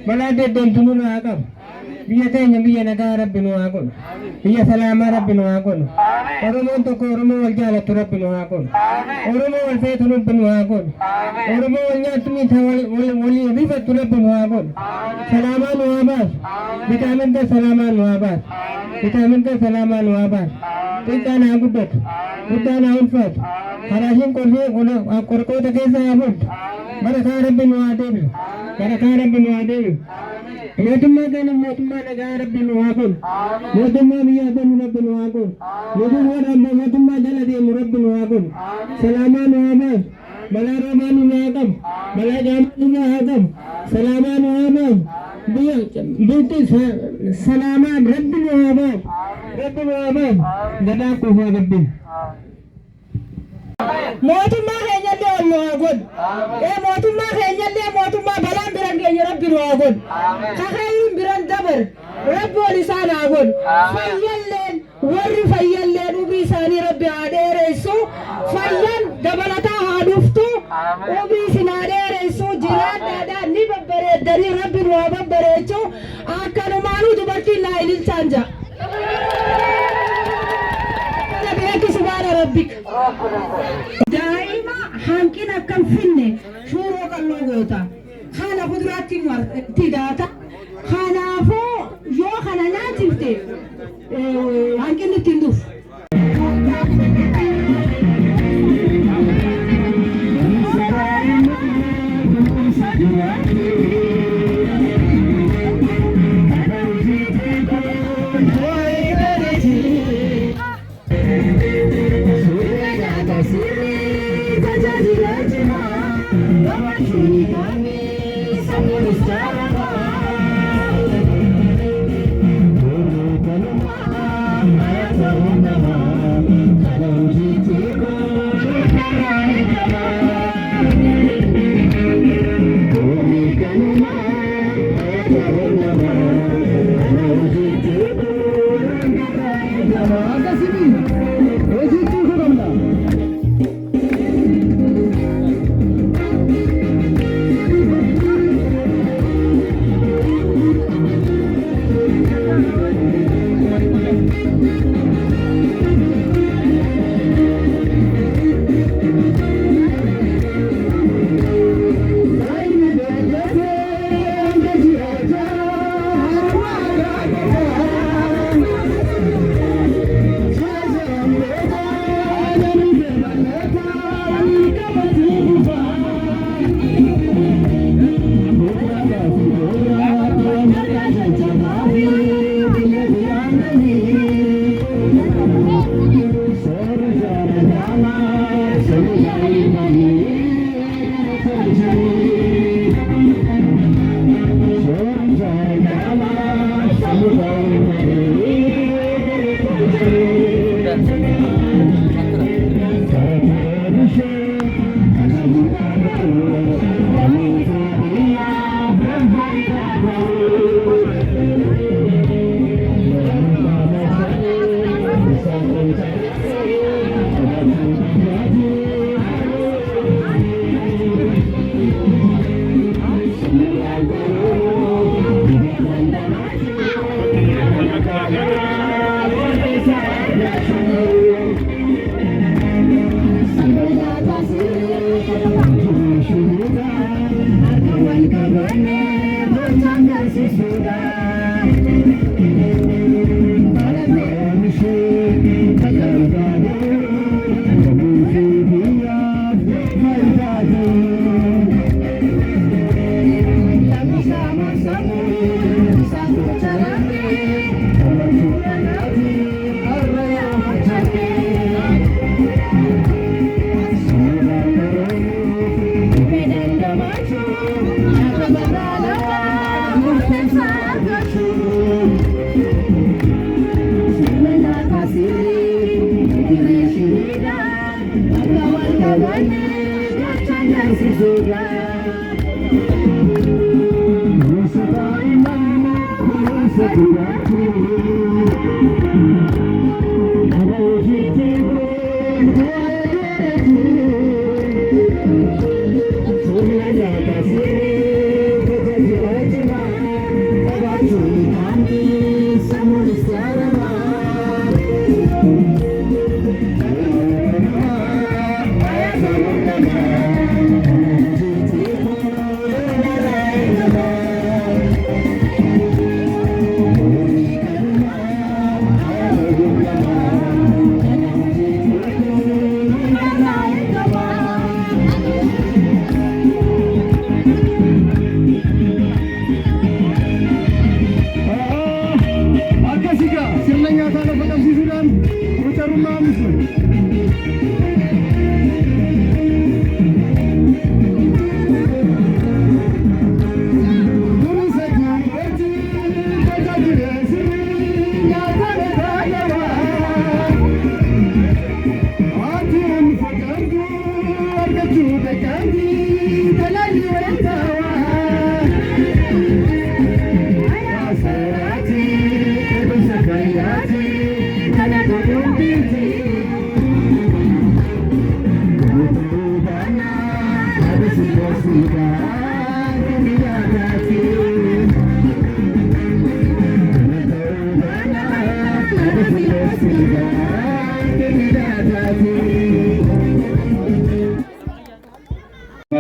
Malade dentunu na akam. Biya tanya biya naga Rabbinu akon. Biya salama Rabbinu akon. Oromo to ko oromo waljala to Rabbinu akon. Oromo walfe to Rabbinu akon. Oromo walnya tumi thawal wali abiba to Rabbinu akon. Salama no abas. Vitamin ka salama no abas. Vitamin ka salama no abas. Tinta na agubet. Tinta na unfat. Harashin korko ta kesa abut. Baraka Rabbinu adebi. Baraka Rabbinu adebi. Motumma kana motumma naga Rabbinu akon. Motumma biya banu Rabbinu akon. Motumma jalade Rabbinu akon. Salama no abas. Bala ramanu no akam. Bala jamanu no akam. Salama no abas. Biya binti salama Rabbinu abas. Rabbinu abas. Gada ko ha Rabbi. Motumma kenyalde ollo akon. Motumma kenyalde motumma balan biran kenya Rabbinu akon. Kakayun biran dabar Rabbi walisan akon. Fayyallen warri fayyallen ubi sani Rabbi adeereessu fayyan dabalata haaduftu ubi sin adeereessu jiraadhaadha ni babbareeddanii Rabbin waa babbareechu akkanumaanuu dubartiin naa ililchaan jira. Subhana rabbik. Daa'ima hanqina akkam finne suuroo qalloo goota. Kana kuduraatti tidaata. Kanaafuu yoo kana nyaatifte hanqinni ittiin dhufu.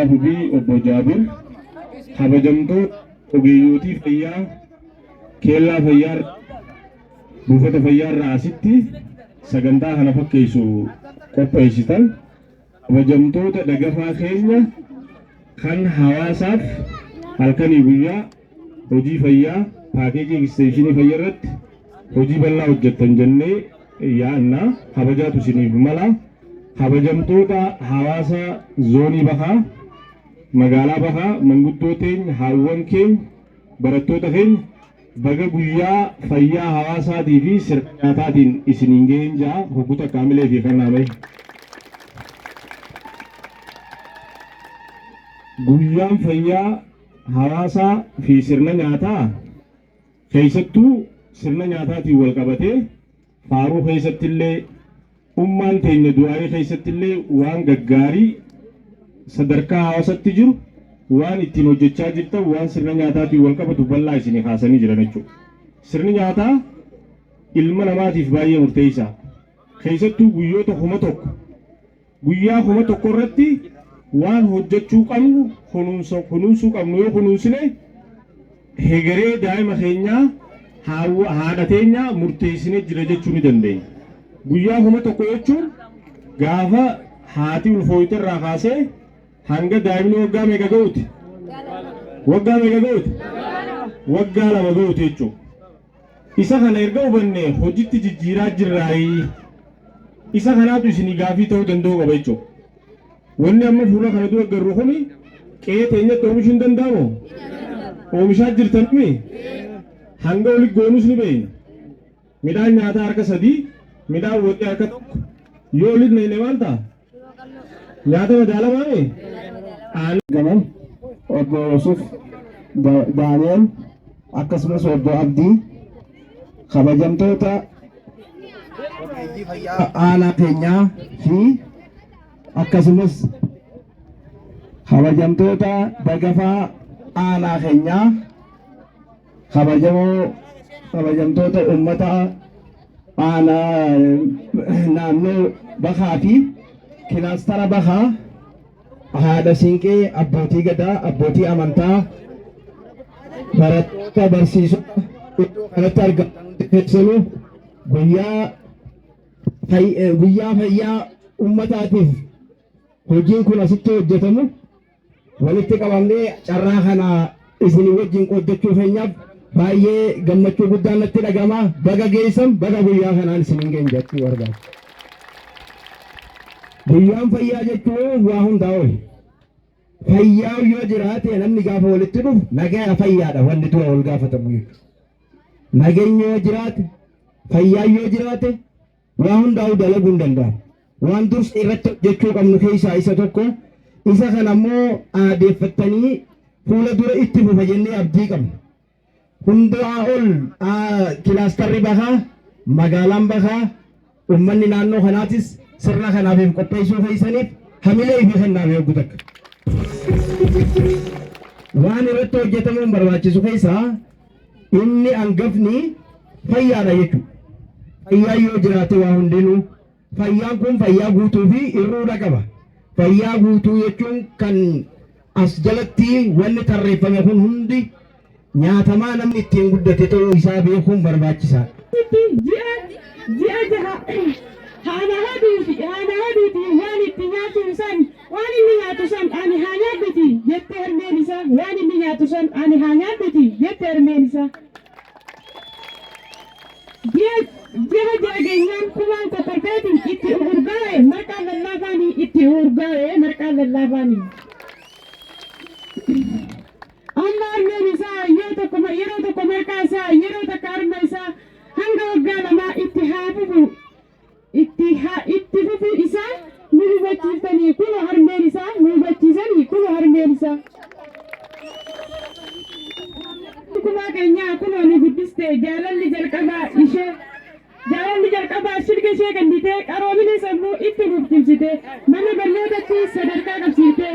Abubi Obbo Jaabir kabajamtuu ogeeyyotii fayyaa keellaa fayyaa buufata fayyaa irraa asitti sagantaa kana fakkeessu qopheessitan kabajamtoota dagafaa keenya kan hawaasaaf halkanii guyyaa hojii fayyaa paakeejii eksteenshinii fayyaa irratti hojii bal'aa hojjettan jennee yaadna kabajaatu isiniif mala. kabajamtoota hawaasa zoonii bahaa magaalaa bahaa manguddoo teenya haawwan keenya barattoota keenya baga guyyaa fayyaa hawaasaatii fi sirna nyaataatiin isiniin ga'een ja'a hogguta kaamilee fi kannaame. Guyyaan fayyaa hawaasaa fi sirna nyaataa keessattuu sirna nyaataatiin wal qabatee faaruu keessatti illee ummaan teenya du'aalee keessatti illee waan gaggaarii sadarkaa hawaasatti jiru waan ittiin hojjechaa jirtan waan sirna nyaataatiin wal qabatu bal'aa isinii kaasanii jiran jechuudha. Sirni nyaataa ilma namaatiif baay'ee murteessaa. Keessattuu guyyoota guyyaa kuma tokko irratti waan hojjechuu qabnu kunuunsuu qabnu yoo kunuunsine hegeree daa'ima keenyaa haadha teenyaa murteessinee jira jechuu ni dandeenya. Guyyaa kuma tokko jechuun gaafa haati ulfooyte irraa kaasee hanga daa'imni waggaa meeqa ga'uuti? Waggaa meeqa ga'uuti? Waggaa 2 ga'uuti jechuudha. Isa kana erga hubanne hojiitti jijjiiraa jirraayi. Isa kanaatu isinii gaafii ta'uu danda'u qaba jechuudha. Wanni amma fuula kana dura agarru kuni qe'ee teenyatti oomishuu hin danda'amu? Oomishaa jirtan mi? Hanga oli goonuus ni beeyna. Midhaan nyaataa harka 3 midhaan waqtii harka 1 yoo oli ne maal ta'a? Nyaata madaalamaa mi? Gaman Obbo Yusuf Daani'el akkasumas Obbo Abdii kabajamtoota aanaa keenyaa fi akkasumas kabajamtoota dagafaa aanaa keenyaa kabajamtoota uummata aanaa naannoo bahaa fi kilaastara bahaa haadha siinqee abbootii gadaa abbootii amantaa barattoota barsiisota iddoo kanatti argaman keessanuu guyyaa fayyaa uummataatiif hojiin kun asitti hojjetamu walitti qabamnee carraa kana isinii wajjin qooddachuu keenyaaf baay'ee gammachuu guddaan natti dhagama. Baga geessan baga guyyaa kanaan isiniin geenye jechuu barbaada. Guyyaan fayyaa jechuun waa hundaa oli. Fayyaa yoo jiraate namni gaafa walitti dhufu nagaa fayyaadha wanni dura wal gaafatamu jechuudha. Nageenyi yoo jiraate fayyaa yoo jiraate waa hundaa dalaguu hin danda'amu. Waan dursa irratti hojjechuu qabnu keessaa isa tokko isa kana ammoo aadeeffattanii fuula dura itti fufa jennee abdii qabna. Hundaa ol kilaastarri bahaa magaalaan bahaa ummanni naannoo kanaatis sirna kanaaf qopheessuu keessaniif hamilee fi kennaaf eeguu takka. Waan irratti hojjetamuun barbaachisu keessaa inni hangafni fayyaadha jechuudha. Fayyaa yoo jiraate waa hundinuu fayyaan kun fayyaa guutuu fi irruudha qaba. Fayyaa guutuu jechuun kan as jalatti wanni tarreeffame kun hundi nyaatamaa namni ittiin guddate ta'uu isaa beekuun barbaachisaadha. Ji'a jaha haadha haduuti waan itti nyaatu san waan inni nyaatu san ani haa nyaadhuti jette harmeen isaa waan inni nyaatu san ani haa nyaadhuti jette harmeen isaa. Ji'a jageenyaan kumaan kokorteetiin itti urgaa'e marqaa lallaafaanii itti urgaa'e marqaa lallaafaanii. Amma harmeen isaa yeroo tokko marqaa isaa yeroo takka harma isaa hanga waggaa lamaa itti fufu isaa nu hubachiisanii kunoo harmeen isaa nu hubachiisanii kunoo harmeen isaa. Kumaa keenyaa kunoo nu guddiste jaalalli jalqabaa shilga ishee kennitee qaroomina sammuu itti guddisite mana barnootatti sadarkaa qabsiifte.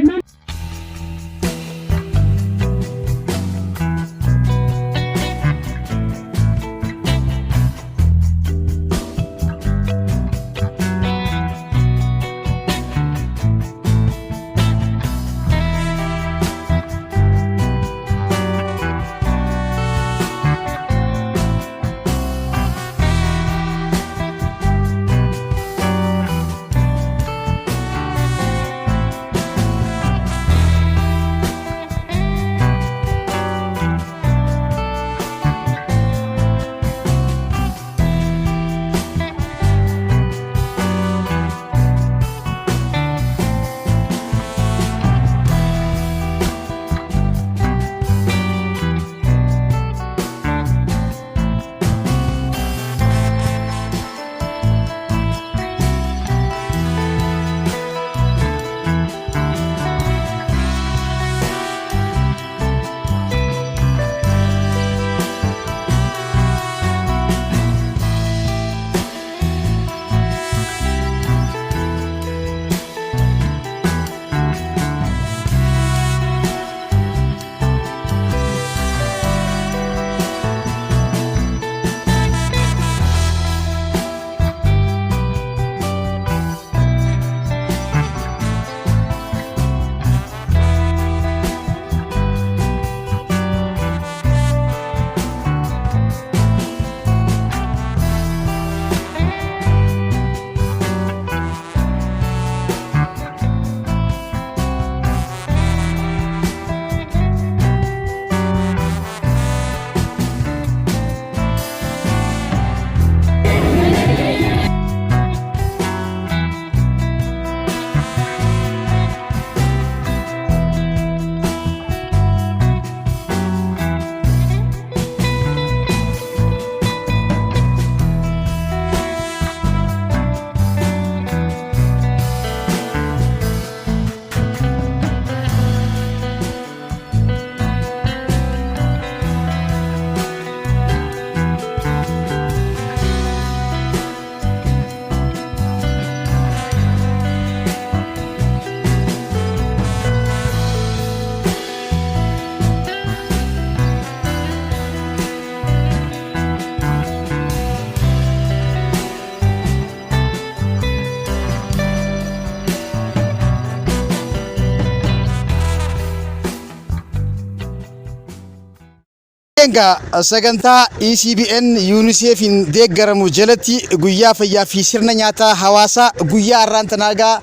Egaa sagantaa ECBN UNICEFin deeggaramu jalatti guyyaa fayyaa fi sirna nyaataa hawaasaa guyyaa har'aan tanaagaa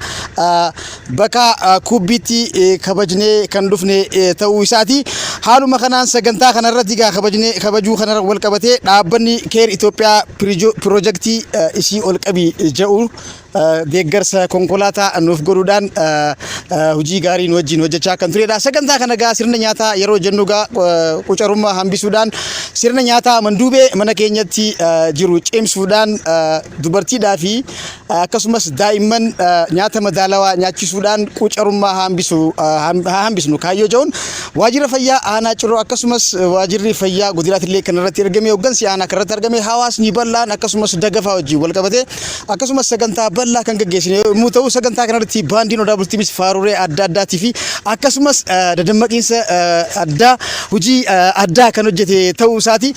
bakka kubbiitti kabajnee kan dhufne ta'uu isaati. Haaluma kanaan sagantaa kanarratti kabajuu kanarra wal qabatee dhaabbanni Keer Itoophiyaa piroojeektii isii ol qabii jedhu deeggarsa konkolaataa nuuf godhuudhaan hojii gaarii nu wajjin hojjechaa kan turedha. Sagantaa kana gaa sirna nyaataa yeroo jennu gaa qucarummaa hambisuudhaan sirna nyaataa manduubee mana keenyatti jiru cimsuudhaan dubartiidhaa fi akkasumas daa'imman nyaata madaalawaa nyaachisuudhaan qucarummaa hambisnu kaayyoo jedhuun waajjira fayyaa aanaa Ciroo akkasumas waajjirri fayyaa godinaatillee kan irratti argame hooggansi aanaa kan irratti argame hawaasni bal'aan akkasumas dagafaa wajjin wal qabatee akkasumas sagantaa bal'aa kan gaggeessine yommuu ta'u sagantaa kanarratti baandiin odaa bultiinis faarulee adda addaatii fi akkasumas dadammaqiinsa addaa hojii addaa kan hojjete ta'uu isaati.